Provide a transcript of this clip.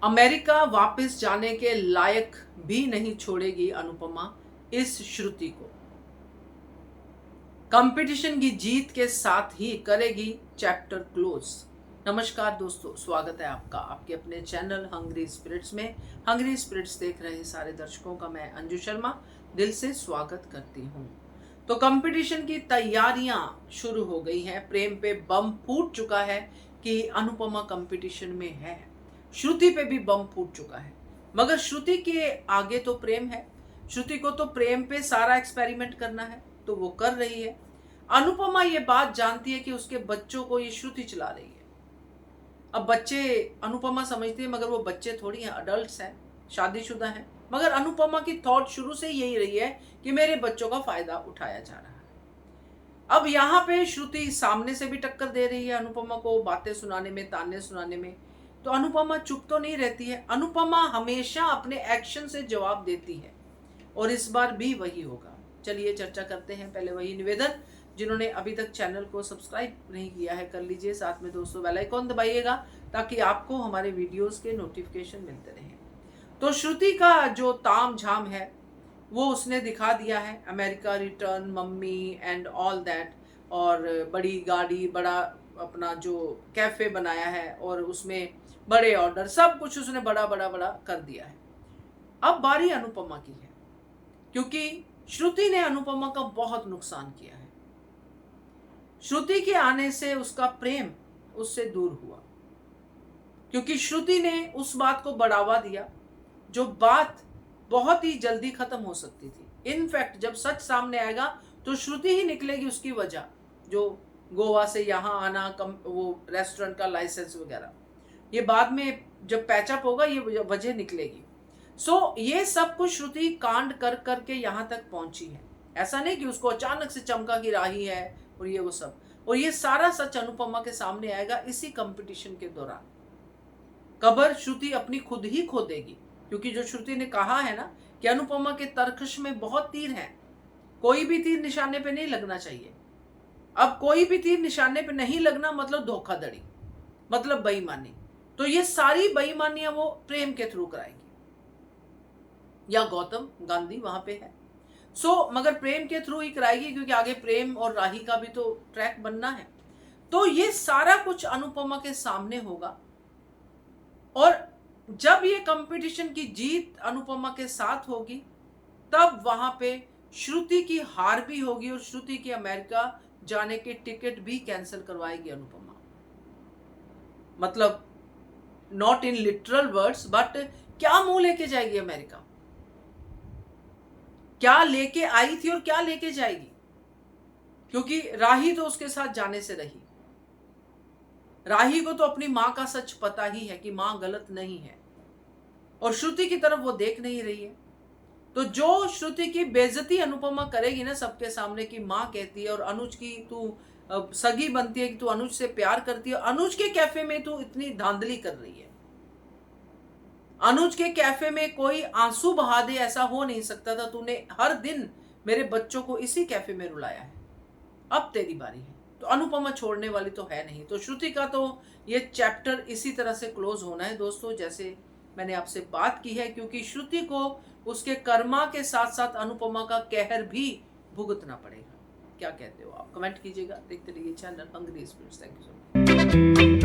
America वापस जाने के लायक भी नहीं छोड़ेगी अनुपमा इस श्रुति को। कंपटीशन की जीत के साथ ही करेगी चैप्टर क्लोज। नमस्कार दोस्तों, स्वागत है आपका आपके अपने चैनल हंग्री स्पिरिट्स में। हंग्री स्पिरिट्स देख रहे सारे दर्शकों का मैं अंजू शर्मा दिल से स्वागत करती हूँ। तो कंपटीशन की तैयारियां शुरू हो गई हैं। प्रेम पे बम फूट चुका है कि अनुपमा कंपटीशन में है। श्रुति पे भी बम फूट चुका है, मगर श्रुति के आगे तो प्रेम है। श्रुति को तो प्रेम पे सारा एक्सपेरिमेंट करना है, तो वो कर रही है। अनुपमा ये बात जानती है कि उसके बच्चों को ये श्रुति चला रही है। अब बच्चे अनुपमा समझती है, मगर वो बच्चे थोड़ी हैं, अडल्ट्स हैं, शादीशुदा हैं। मगर अनुपमा की थॉट शुरू से यही रही है कि मेरे बच्चों का फायदा उठाया जा रहा है। अब यहाँ पे श्रुति सामने से भी टक्कर दे रही है अनुपमा को, बातें सुनाने में, ताने सुनाने में। तो अनुपमा चुप तो नहीं रहती है। अनुपमा हमेशा अपने एक्शन से जवाब देती है और इस बार भी वही होगा। चलिए चर्चा करते हैं। पहले वही निवेदन, जिन्होंने अभी तक चैनल को सब्सक्राइब नहीं किया है कर लीजिए, साथ में दोस्तों बेल आइकॉन दबाइएगा ताकि आपको हमारे वीडियोस के नोटिफिकेशन मिलते रहें। तो श्रुति का जो ताम झाम है वो उसने दिखा दिया है। America return, mummy and all that, और बड़ी गाड़ी, बड़ा अपना जो कैफे बनाया है और उसमें बड़े ऑर्डर, सब कुछ उसने बड़ा बड़ा बड़ा कर दिया है। अब बारी अनुपमा की है, क्योंकि श्रुति ने अनुपमा का बहुत नुकसान किया है। श्रुति के आने से उसका प्रेम उससे दूर हुआ, क्योंकि श्रुति ने उस बात को बढ़ावा दिया जो बात बहुत ही जल्दी खत्म हो सकती थी। इनफैक्ट जब सच सामने आएगा तो श्रुति ही निकलेगी उसकी वजह, जो गोवा से यहाँ आना, वो रेस्टोरेंट का लाइसेंस वगैरह, ये बाद में जब पैचअप होगा ये वजह निकलेगी। सो ये सब कुछ श्रुति कांड कर करके यहाँ तक पहुंची है। ऐसा नहीं कि उसको अचानक से चमका की राही है और ये वो सब। और ये सारा सच अनुपमा के सामने आएगा इसी कंपटीशन के दौरान। कबर श्रुति अपनी खुद ही खो देगी, क्योंकि जो श्रुति ने कहा है ना कि अनुपमा के तरकश में बहुत तीर हैं, कोई भी तीर निशाने पे नहीं लगना चाहिए। अब कोई भी तीर निशाने पे नहीं लगना मतलब धोखाधड़ी, मतलब बेईमानी। तो ये सारी बेईमानियां वो प्रेम के थ्रू कराएगी, या गौतम गांधी वहां पे है। मगर प्रेम के थ्रू ही कराएगी, क्योंकि आगे प्रेम और राही का भी तो ट्रैक बनना है। तो ये सारा कुछ अनुपमा के सामने होगा, और जब ये कंपटीशन की जीत अनुपमा के साथ होगी तब वहां पे श्रुति की हार भी होगी और श्रुति की अमेरिका जाने के टिकट भी कैंसिल करवाएगी अनुपमा। मतलब not in literal words, but क्या मुंह लेके जाएगी अमेरिका? क्या लेके आई थी और क्या लेके जाएगी? क्योंकि राही तो उसके साथ जाने से रही। राही को तो अपनी मां का सच पता ही है कि मां गलत नहीं है, और श्रुति की तरफ वो देख नहीं रही है। तो जो श्रुति की बेइज्जती अनुपमा करेगी ना सबके सामने, कि मां कहती है और अनुज की तू सगी बनती है कि तू अनुज से प्यार करती है, अनुज के कैफे में तू इतनी धांधली कर रही है। अनुज के कैफे में कोई आंसू बहा दे ऐसा हो नहीं सकता था। तूने हर दिन मेरे बच्चों को इसी कैफे में रुलाया है, अब तेरी बारी है। तो अनुपमा छोड़ने वाली तो है नहीं। तो श्रुति का तो ये चैप्टर इसी तरह से क्लोज होना है दोस्तों, जैसे मैंने आपसे बात की है, क्योंकि श्रुति को उसके कर्मा के साथ साथ अनुपमा का कहर भी भुगतना पड़ेगा। क्या कहते हो आप? कमेंट कीजिएगा। देखते रहिए channel Hungry Spirits. Thank you so much.